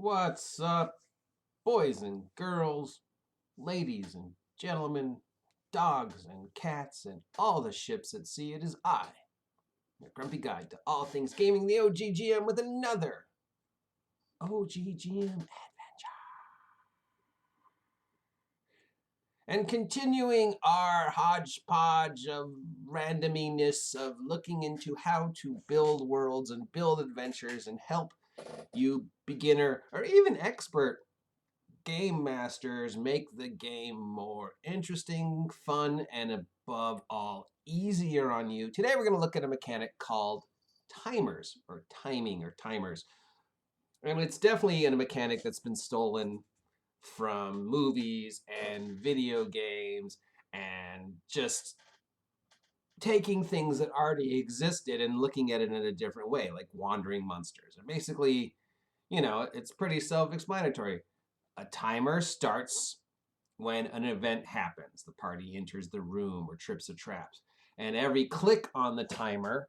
What's up, boys and girls, ladies and gentlemen, dogs and cats, and all the ships at sea? It is I, your grumpy guide to all things gaming, the OGGM, with another OGGM adventure. And continuing our hodgepodge of randominess of looking into how to build worlds and build adventures and help you beginner or even expert game masters make the game more interesting, fun, and above all, easier on you. Today we're going to look at a mechanic called timers, or timing, or timers. And it's definitely a mechanic that's been stolen from movies and video games and just taking things that already existed and looking at it in a different way, like wandering monsters. And basically, it's pretty self-explanatory. A timer starts when an event happens. The party enters the room or trips a trap. And every click on the timer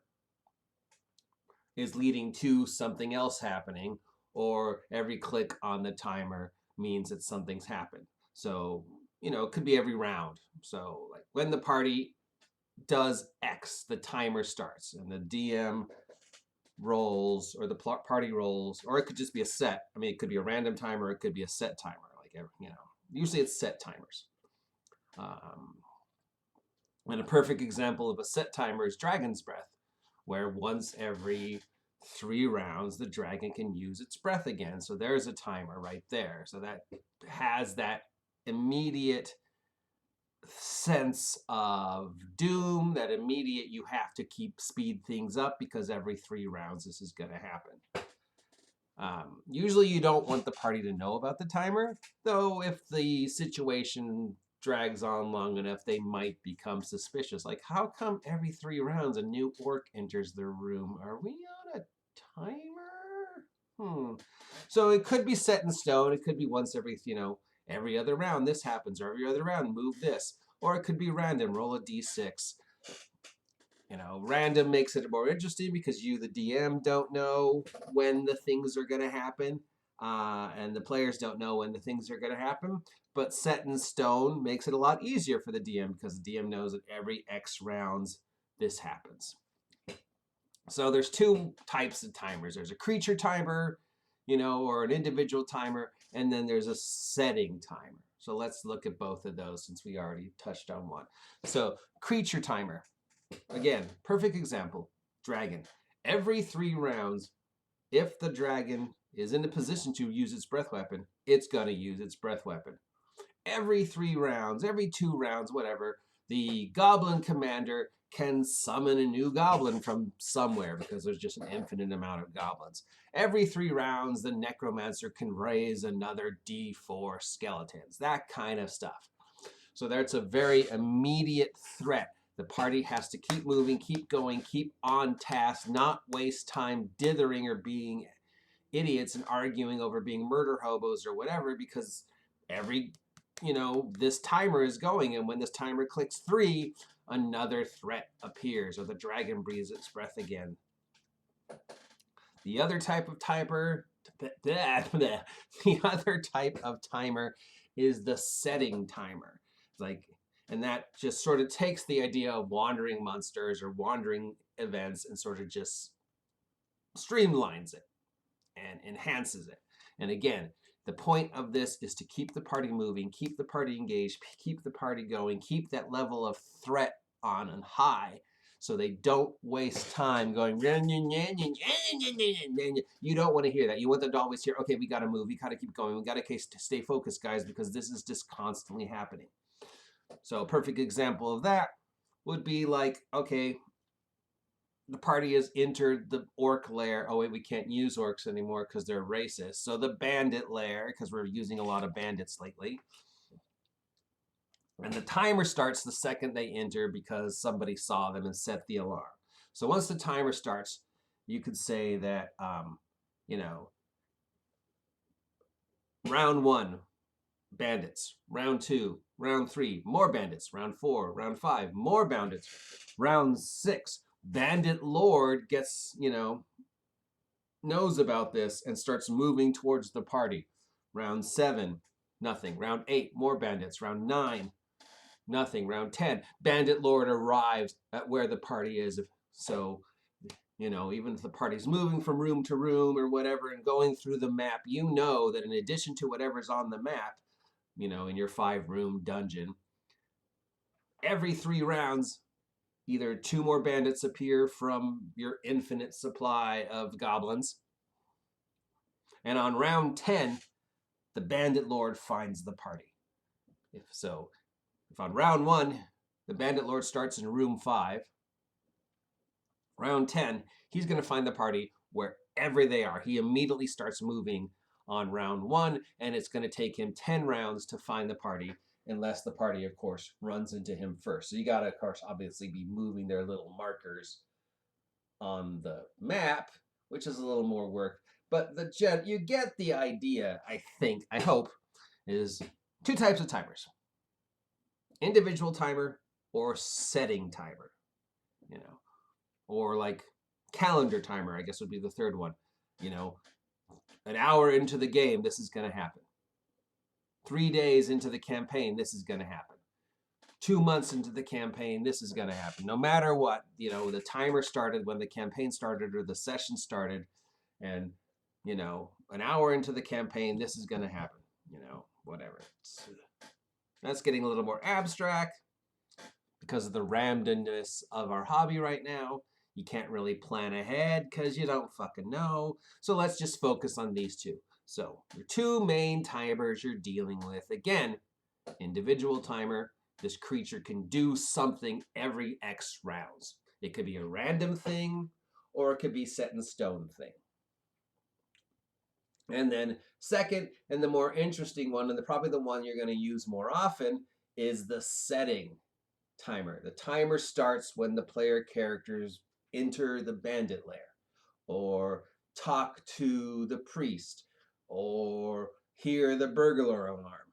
is leading to something else happening, or every click on the timer means that something's happened. So, it could be every round. So, like when the party does X, the timer starts, and the DM rolls, or the party rolls, or it could just be a set. I mean, it could be a random timer, it could be a set timer. Usually it's set timers. And a perfect example of a set timer is Dragon's Breath, where once every 3 rounds, the dragon can use its breath again. So there's a timer right there. So that has that immediate sense of doom, that immediate you have to keep speed things up because every 3 rounds this is going to happen. Usually you don't want the party to know about the timer, though if the situation drags on long enough, they might become suspicious. Like, how come every 3 rounds a new orc enters the room? Are we on a timer? So it could be set in stone. It could be once every other round this happens, or every other round move this. Or it could be random, roll a d6. Random makes it more interesting because you, the DM, don't know when the things are going to happen, and the players don't know when the things are going to happen. But set in stone makes it a lot easier for the DM because the DM knows that every X rounds this happens. So there's 2 types of timers. There's a creature timer, or an individual timer, and then there's a setting timer. So let's look at both of those since we already touched on one. So creature timer. Again, perfect example, dragon. Every 3 rounds, if the dragon is in a position to use its breath weapon, it's going to use its breath weapon. Every 3 rounds, every 2 rounds, whatever, the goblin commander can summon a new goblin from somewhere because there's just an infinite amount of goblins. Every 3 rounds, the necromancer can raise another D4 skeletons, that kind of stuff. So that's a very immediate threat. The party has to keep moving, keep going, keep on task, not waste time dithering or being idiots and arguing over being murder hobos or whatever, because this timer is going, and when this timer clicks 3, another threat appears, or the dragon breathes its breath again. The other type of timer, is the setting timer. And that just sort of takes the idea of wandering monsters or wandering events and sort of just streamlines it and enhances it. And again, the point of this is to keep the party moving, keep the party engaged, keep the party going, keep that level of threat on and high so they don't waste time going, you don't want to hear that. You want them to always hear, okay, we got to move, we got to keep going, we got to stay focused, guys, because this is just constantly happening. So a perfect example of that would be like, okay, the party has entered the orc lair. Oh, wait, we can't use orcs anymore because they're racist. So the bandit lair, because we're using a lot of bandits lately. And the timer starts the second they enter because somebody saw them and set the alarm. So once the timer starts, you could say that, round 1, bandits. Round 2, round 3, more bandits. Round 4, round 5, more bandits. Round 6, bandit lord gets, knows about this and starts moving towards the party. Round 7, nothing. Round 8, more bandits. Round 9, nothing. Round 10, Bandit Lord arrives at where the party is. So, even if the party's moving from room to room or whatever and going through the map, you know that in addition to whatever's on the map, in your 5-room dungeon, every 3 rounds, either 2 more bandits appear from your infinite supply of goblins. And on round 10, the Bandit Lord finds the party. If on round 1, the Bandit Lord starts in room 5, round 10, he's going to find the party wherever they are. He immediately starts moving on round 1, and it's going to take him 10 rounds to find the party, unless the party, of course, runs into him first. So you got to, of course, obviously be moving their little markers on the map, which is a little more work. But you get the idea, I hope, is 2 types of timers. Individual timer or setting timer, or like calendar timer, I guess would be the third one. An hour into the game, this is going to happen. 3 days into the campaign, this is going to happen. 2 months into the campaign, this is going to happen. No matter what, the timer started when the campaign started or the session started, and an hour into the campaign, this is going to happen. Whatever. That's getting a little more abstract because of the randomness of our hobby right now. You can't really plan ahead because you don't fucking know. So let's just focus on these 2. So your 2 main timers you're dealing with. Again, individual timer. This creature can do something every X rounds. It could be a random thing, or it could be set in stone thing. And then second, and the more interesting one, and probably the one you're going to use more often, is the setting timer. The timer starts when the player characters enter the bandit lair, or talk to the priest, or hear the burglar alarm.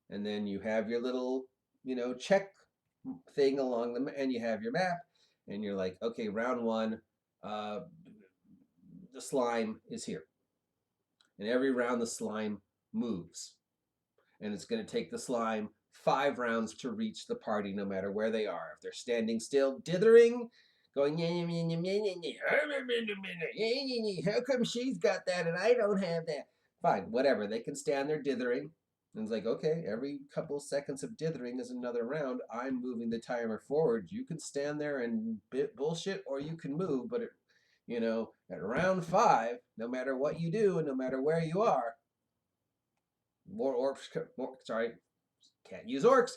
And then you have your little, check thing along them, and you have your map, and you're like, okay, round 1, the slime is here. And every round the slime moves. And it's going to take the slime 5 rounds to reach the party, no matter where they are. If they're standing still, dithering, going, how come she's got that and I don't have that? Fine, whatever. They can stand there dithering. And it's like, okay, every couple seconds of dithering is another round. I'm moving the timer forward. You can stand there and bullshit, or you can move, but at round 5, no matter what you do and no matter where you are, can't use orcs.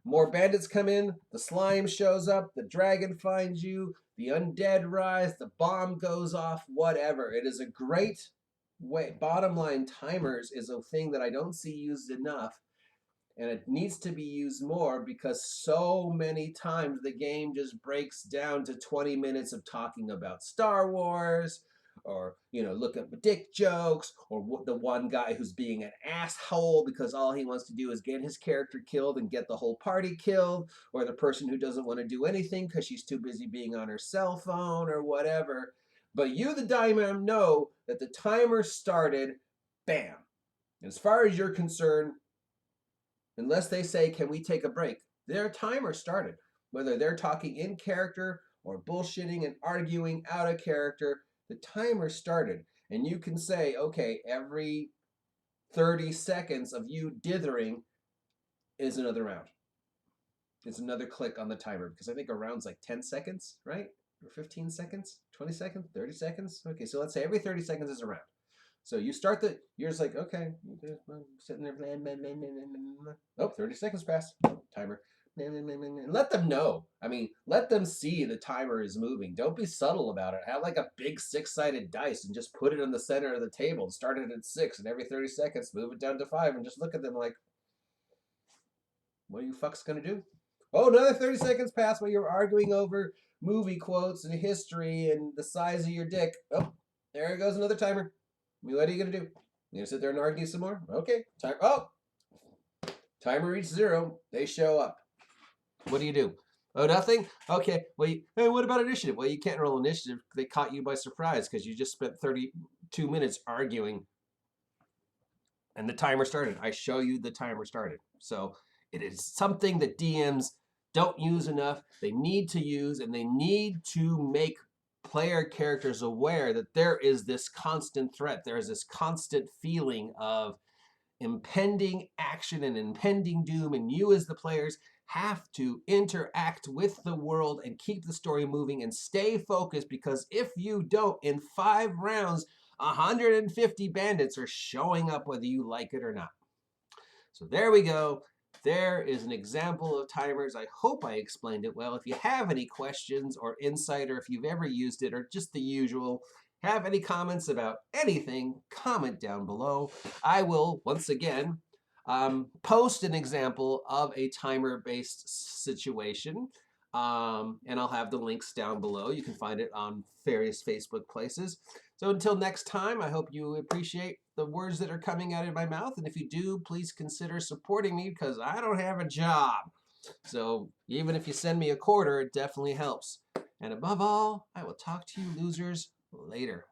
More bandits come in, the slime shows up, the dragon finds you, the undead rise, the bomb goes off, whatever. It is a great way. Bottom line, timers is a thing that I don't see used enough. And it needs to be used more because so many times the game just breaks down to 20 minutes of talking about Star Wars, or, looking at dick jokes, or the one guy who's being an asshole because all he wants to do is get his character killed and get the whole party killed, or the person who doesn't want to do anything because she's too busy being on her cell phone or whatever. But you, the diamond, know that the timer started, bam. As far as you're concerned, unless they say, can we take a break? Their timer started. Whether they're talking in character or bullshitting and arguing out of character, the timer started. And you can say, okay, every 30 seconds of you dithering is another round. It's another click on the timer, because I think a round's like 10 seconds, right? Or 15 seconds, 20 seconds, 30 seconds. Okay, so let's say every 30 seconds is a round. So you start you're just like, okay, sitting there, oh, 30 seconds pass, timer. And let them know. Let them see the timer is moving. Don't be subtle about it. Have like a big 6-sided dice and just put it in the center of the table and start it at 6, and every 30 seconds move it down to 5, and just look at them like, what are you fucks gonna do? Oh, another 30 seconds pass while you're arguing over movie quotes and history and the size of your dick. Oh, there goes another timer. What are you gonna do? You gonna sit there and argue some more? Okay. Timer reached 0. They show up. What do you do? Oh, nothing? Okay. Well, hey, what about initiative? Well, you can't roll initiative. They caught you by surprise because you just spent 30 2 minutes arguing, and the timer started. I show you the timer started. So it is something that DMs don't use enough. They need to use, and they need to make player characters aware that there is this constant threat. There is this constant feeling of impending action and impending doom, and you as the players have to interact with the world and keep the story moving and stay focused, because if you don't, in 5 rounds, 150 bandits are showing up whether you like it or not. So there we go. There is an example of timers. I hope I explained it well. If you have any questions or insight, or if you've ever used it, or just the usual, have any comments about anything, comment down below. I will, once again, post an example of a timer-based situation, and I'll have the links down below. You can find it on various Facebook places. So until next time, I hope you appreciate the words that are coming out of my mouth. And if you do, please consider supporting me, because I don't have a job. So even if you send me a quarter, it definitely helps. And above all, I will talk to you losers later.